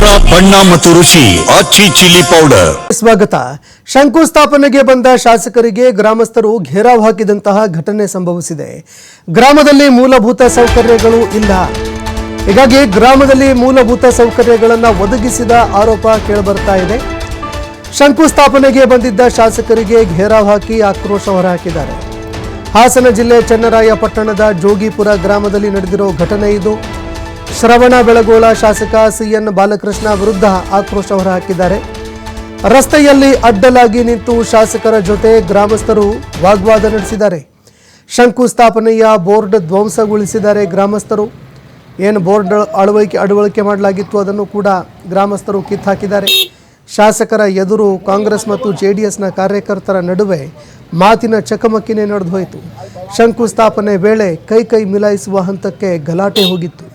ಖಾರ ಬಣ್ಣ ಮತ್ತು ರುಚಿ ಆಚಿ ಚಿಲ್ಲಿ ಪೌಡರ್. ಸ್ವಾಗತ. ಶಂಕುಸ್ಥಾಪನೆಗೆ ಬಂದ ಶಾಸಕರಿಗೆ ಗ್ರಾಮಸ್ಥರು ಘೇರಾವ್ ಹಾಕಿದಂತಹ ಘಟನೆ ಸಂಭವಿಸಿದೆ. ಗ್ರಾಮದಲ್ಲಿ ಮೂಲಭೂತ ಸೌಕರ್ಯಗಳು ಇಲ್ಲ. ಹೀಗಾಗಿ ಗ್ರಾಮದಲ್ಲಿ ಮೂಲಭೂತ ಸೌಕರ್ಯಗಳನ್ನು ಒದಗಿಸಿದ ಆರೋಪ ಕೇಳಿಬರ್ತಾ ಇದೆ. ಶಂಕುಸ್ಥಾಪನೆಗೆ ಬಂದಿದ್ದ ಶಾಸಕರಿಗೆ ಘೇರಾವ್ ಹಾಕಿ ಆಕ್ರೋಶ ಹೊರಹಾಕಿದ್ದಾರೆ. ಹಾಸನ ಜಿಲ್ಲೆ ಚನ್ನರಾಯಪಟ್ಟಣದ ಜೋಗಿಪುರ ಗ್ರಾಮದಲ್ಲಿ ನಡೆದಿರೋ ಘಟನೆ ಇದು. ಶ್ರವಣ ಬೆಳಗೋಳ ಶಾಸಕ ಸಿಎನ್ ಬಾಲಕೃಷ್ಣ ವಿರುದ್ಧ ಆಕ್ರೋಶ ಹೊರಹಾಕಿದ್ದಾರೆ. ರಸ್ತೆಯಲ್ಲಿ ಅಡ್ಡಲಾಗಿ ನಿಂತು ಶಾಸಕರ ಜೊತೆ ಗ್ರಾಮಸ್ಥರು ವಾಗ್ವಾದ ನಡೆಸಿದ್ದಾರೆ. ಶಂಕುಸ್ಥಾಪನೆಯ ಬೋರ್ಡ್ ಧ್ವಂಸಗೊಳಿಸಿದ್ದಾರೆ ಗ್ರಾಮಸ್ಥರು. ಏನು ಬೋರ್ಡ್ ಅಳವಡಿಕೆ ಮಾಡಲಾಗಿತ್ತು ಅದನ್ನು ಕೂಡ ಗ್ರಾಮಸ್ಥರು ಕಿತ್ತಾಕಿದ್ದಾರೆ. ಶಾಸಕರ ಎದುರು ಕಾಂಗ್ರೆಸ್ ಮತ್ತು ಜೆಡಿಎಸ್ನ ಕಾರ್ಯಕರ್ತರ ನಡುವೆ ಮಾತಿನ ಚಕಮಕಿನೇ ನಡೆದು ಹೋಯಿತು. ಶಂಕುಸ್ಥಾಪನೆ ವೇಳೆ ಕೈ ಮಿಲಾಯಿಸುವ ಹಂತಕ್ಕೆ ಗಲಾಟೆ ಹೋಗಿತ್ತು.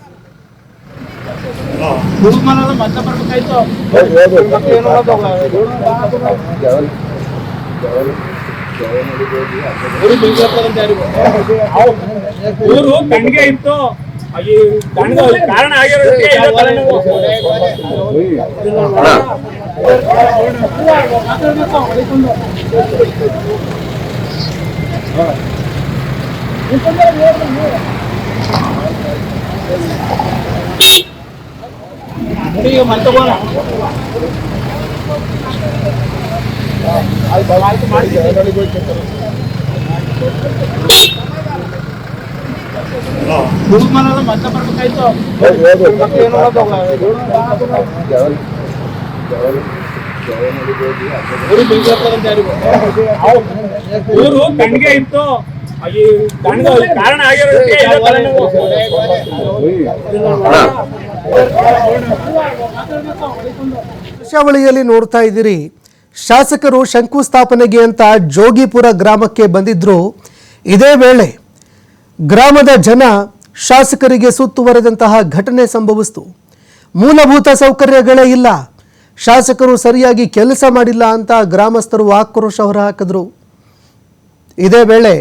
ಕಾರಣ ಕಣ್ಗೆ ಇತ್ತು. ಕಾರಣ ದೃಶ್ಯಾವಳಿಯಲ್ಲಿ ನೋಡ್ತಾ ಇದ್ದೀರಿ. ಶಾಸಕರು ಶಂಕುಸ್ಥಾಪನೆಗೆ ಅಂತ ಜೋಗಿಪುರ ಗ್ರಾಮಕ್ಕೆ ಬಂದಿದ್ರು. ಇದೇ ವೇಳೆ ಗ್ರಾಮದ ಜನ ಶಾಸಕರಿಗೆ ಸುತ್ತುವರೆದಂತಹ ಘಟನೆ ಸಂಭವಿಸಿತು. ಮೂಲಭೂತ ಸೌಕರ್ಯಗಳೇ ಇಲ್ಲ, ಶಾಸಕರು ಸರಿಯಾಗಿ ಕೆಲಸ ಮಾಡಿಲ್ಲ ಅಂತ ಗ್ರಾಮಸ್ಥರು ಆಕ್ರೋಶ ಹೊರಹಾಕಿದ್ರು. ಇದೇ ವೇಳೆ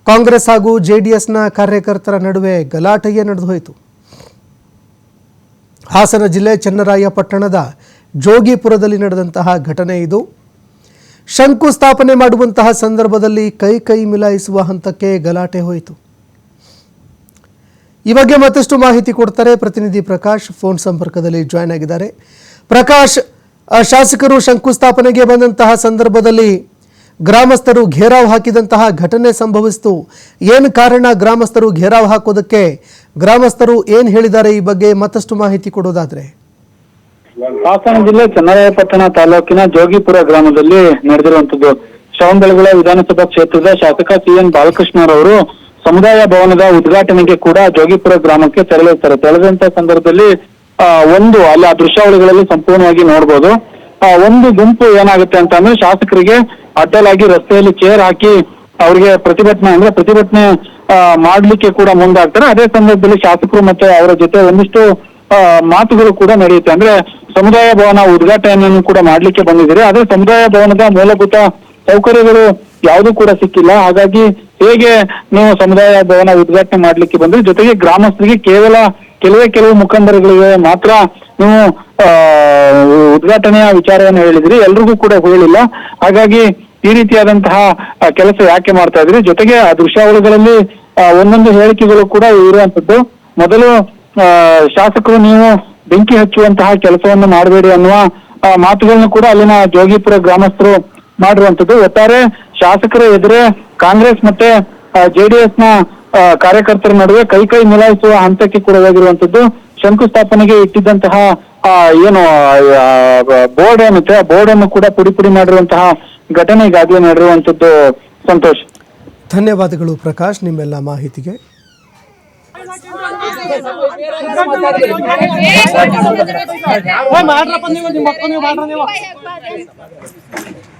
ಕಾಂಗ್ರೆಸ್ ಹಾಗೂ ಜೆಡಿಎಸ್ನ ಕಾರ್ಯಕರ್ತರ ನಡುವೆ ಗಲಾಟೆಯೇ ನಡೆದು ಹೋಯಿತು. ಹಾಸನ ಜಿಲ್ಲೆ ಚನ್ನರಾಯಪಟ್ಟಣದ ಜೋಗಿಪುರದಲ್ಲಿ ನಡೆದಂತಹ ಘಟನೆ ಇದು. ಶಂಕುಸ್ಥಾಪನೆ ಮಾಡುವಂತಹ ಸಂದರ್ಭದಲ್ಲಿ ಕೈ ಮಿಲಾಯಿಸುವ ಹಂತಕ್ಕೆ ಗಲಾಟೆ ಹೋಯಿತು. ಈ ಬಗ್ಗೆ ಮತ್ತಷ್ಟು ಮಾಹಿತಿ ಕೊಡ್ತಾರೆ ಪ್ರತಿನಿಧಿ ಪ್ರಕಾಶ್. ಫೋನ್ ಸಂಪರ್ಕದಲ್ಲಿ ಜಾಯ್ನ್ ಆಗಿದ್ದಾರೆ. ಪ್ರಕಾಶ್, ಶಾಸಕರು ಶಂಕುಸ್ಥಾಪನೆಗೆ ಬಂದಂತಹ ಸಂದರ್ಭದಲ್ಲಿ ಗ್ರಾಮಸ್ಥರು ಘೇರಾವ್ ಹಾಕಿದಂತಹ ಘಟನೆ ಸಂಭವಿಸಿತು. ಏನು ಕಾರಣ ಗ್ರಾಮಸ್ಥರು ಘೇರಾವ್ ಹಾಕೋದಕ್ಕೆ? ಗ್ರಾಮಸ್ಥರು ಏನು ಹೇಳಿದ್ದಾರೆ ಈ ಬಗ್ಗೆ ಮತ್ತಷ್ಟು ಮಾಹಿತಿ ಕೊಡೋದಾದ್ರೆ? ಹಾಸನ ಜಿಲ್ಲೆ ಚನ್ನರಾಯಪಟ್ಟಣ ತಾಲೂಕಿನ ಜೋಗಿಪುರ ಗ್ರಾಮದಲ್ಲಿ ನಡೆದಿರುವಂತದ್ದು. ಶ್ರವಣಬೆಳಗೊಳ ವಿಧಾನಸಭಾ ಕ್ಷೇತ್ರದ ಶಾಸಕ ಸಿಎನ್ ಬಾಲಕೃಷ್ಣರವರು ಸಮುದಾಯ ಭವನದ ಉದ್ಘಾಟನೆಗೆ ಕೂಡ ಜೋಗಿಪುರ ಗ್ರಾಮಕ್ಕೆ ತೆರಳಿರ್ತಾರೆ. ತೆರಳಿದಂತ ಸಂದರ್ಭದಲ್ಲಿ ಅಲ್ಲಿ ಆ ದೃಶ್ಯಾವಳಿಗಳಲ್ಲಿ ಸಂಪೂರ್ಣವಾಗಿ ನೋಡ್ಬೋದು. ಒಂದು ಗುಂಪು ಏನಾಗುತ್ತೆ ಅಂತ ಅಂದ್ರೆ ಶಾಸಕರಿಗೆ ಅಡ್ಡಲಾಗಿ ರಸ್ತೆಯಲ್ಲಿ ಚೇರ್ ಹಾಕಿ ಅವ್ರಿಗೆ ಪ್ರತಿಭಟನೆ ಮಾಡ್ಲಿಕ್ಕೆ ಕೂಡ ಮುಂದಾಗ್ತಾರೆ. ಅದೇ ಸಂದರ್ಭದಲ್ಲಿ ಶಾಸಕರು ಮತ್ತೆ ಅವರ ಜೊತೆ ಒಂದಿಷ್ಟು ಮಾತುಗಳು ಕೂಡ ನಡೆಯುತ್ತೆ. ಅಂದ್ರೆ ಸಮುದಾಯ ಭವನ ಉದ್ಘಾಟನೆಯನ್ನು ಕೂಡ ಮಾಡ್ಲಿಕ್ಕೆ ಬಂದಿದ್ದಾರೆ. ಅದೇ ಸಮುದಾಯ ಭವನದ ಮೂಲಭೂತ ಸೌಕರ್ಯಗಳು ಯಾವುದೂ ಕೂಡ ಸಿಕ್ಕಿಲ್ಲ. ಹಾಗಾಗಿ ಹೇಗೆ ನೀವು ಸಮುದಾಯ ಭವನ ಉದ್ಘಾಟನೆ ಮಾಡ್ಲಿಕ್ಕೆ ಬಂದ್ರೆ, ಜೊತೆಗೆ ಗ್ರಾಮಸ್ಥರಿಗೆ ಕೆಲವು ಮುಖಂಡರುಗಳಿಗೆ ಮಾತ್ರ ನೀವು ಉದ್ಘಾಟನೆಯ ವಿಚಾರವನ್ನು ಹೇಳಿದ್ರಿ, ಎಲ್ರಿಗೂ ಕೂಡ ಹೇಳಿಲ್ಲ. ಹಾಗಾಗಿ ಈ ರೀತಿಯಾದಂತಹ ಕೆಲಸ ಯಾಕೆ ಮಾಡ್ತಾ ಇದ್ರಿ? ಜೊತೆಗೆ ಆ ದೃಶ್ಯಾವಳಿಗಳಲ್ಲಿ ಒಂದೊಂದು ಹೇಳಿಕೆಗಳು ಕೂಡ ಇರುವಂತದ್ದು. ಮೊದಲು ಶಾಸಕರು ನೀವು ಬೆಂಕಿ ಹಚ್ಚುವಂತಹ ಕೆಲಸವನ್ನು ಮಾಡಬೇಡಿ ಅನ್ನುವ ಮಾತುಗಳನ್ನು ಕೂಡ ಅಲ್ಲಿನ ಜೋಗಿಪುರ ಗ್ರಾಮಸ್ಥರು ಮಾಡಿರುವಂತದ್ದು. ಒಟ್ಟಾರೆ ಶಾಸಕರ ಎದುರೇ ಕಾಂಗ್ರೆಸ್ ಮತ್ತೆ ಜೆಡಿಎಸ್ ನ ಕಾರ್ಯಕರ್ತರ ನಡುವೆ ಕೈ ಮಿಲಾಯಿಸುವ ಹಂತಕ್ಕೆ ಕೂಡ ಹೋಗಿರುವಂತದ್ದು. ಶಂಕುಸ್ಥಾಪನೆಗೆ ಇಟ್ಟಿದ್ದಂತಹ ಏನು ಬೋರ್ಡ್ ಏನಿದೆ ಆ ಬೋರ್ಡ್ ಅನ್ನು ಕೂಡ ಪುಡಿ ಮಾಡಿರುವಂತಹ ಘಟನೆ ಈಗಾಗಲೇ ನಡೆದಿರುವಂತದ್ದು. ಸಂತೋಷ್, ಧನ್ಯವಾದಗಳು ಪ್ರಕಾಶ್ ನಿಮ್ಮೆಲ್ಲ ಮಾಹಿತಿಗೆ.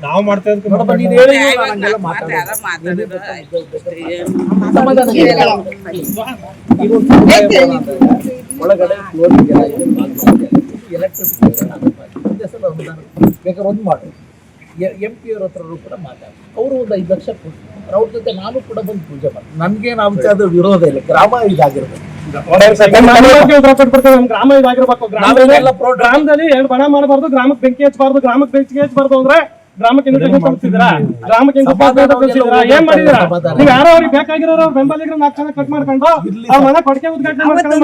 ನಾವು ಮಾಡ್ತಾ ಒಂದು ಮಾಡಿ MP ಅವ್ರ ಹತ್ರರು ಕೂಡ ಮಾತಾಡಿ ಅವರು ಒಂದು 5 ಲಕ್ಷ ಕೊಡ್ತಾರೆ. ಅವ್ರ ಜೊತೆ ನಾನು ಕೂಡ ಬಂದು ಪೂಜೆ ಮಾಡಿ, ನನ್ಗೇನು ಅದು ವಿರೋಧ ಇಲ್ಲ. ಗ್ರಾಮ ಇದಾಗಿರ್ಬೇಕು. ಗ್ರಾಮ ಇದಾಗಿರ್ಬೇಕು. ಗ್ರಾಮದಲ್ಲಿ ಎರಡು ಬಣ ಮಾಡಬಾರ್ದು, ಗ್ರಾಮಕ್ಕೆ ಬೆಂಕಿ ಹಚ್ಚಬಾರ್ದು. ಗ್ರಾಮಕ್ಕೆ ಬೆಂಕಿ ಹಚ್ಚಬಾರ್ದು ಅಂದ್ರೆ ಗ್ರಾಮಕ್ಕೆ ಕೊಡ್ತಿದ್ದೀರಾ? ಗ್ರಾಮಕ್ಕೆ ಏನ್ ಮಾಡಿದೀರಾ ನೀವು? ಯಾರೋ ಅವ್ರಿಗೆ ಬೇಕಾಗಿರೋ ಬೆಂಬಲಿಗರ 4 ಜನ ಕಟ್ ಮಾಡ್ಕೊಂಡು ಅವ್ರ ಮನೆ ಕೊಡ್ಕೆ ಉದ್ಘಾಟನೆ ಮಾಡ್ಕೊಂಡು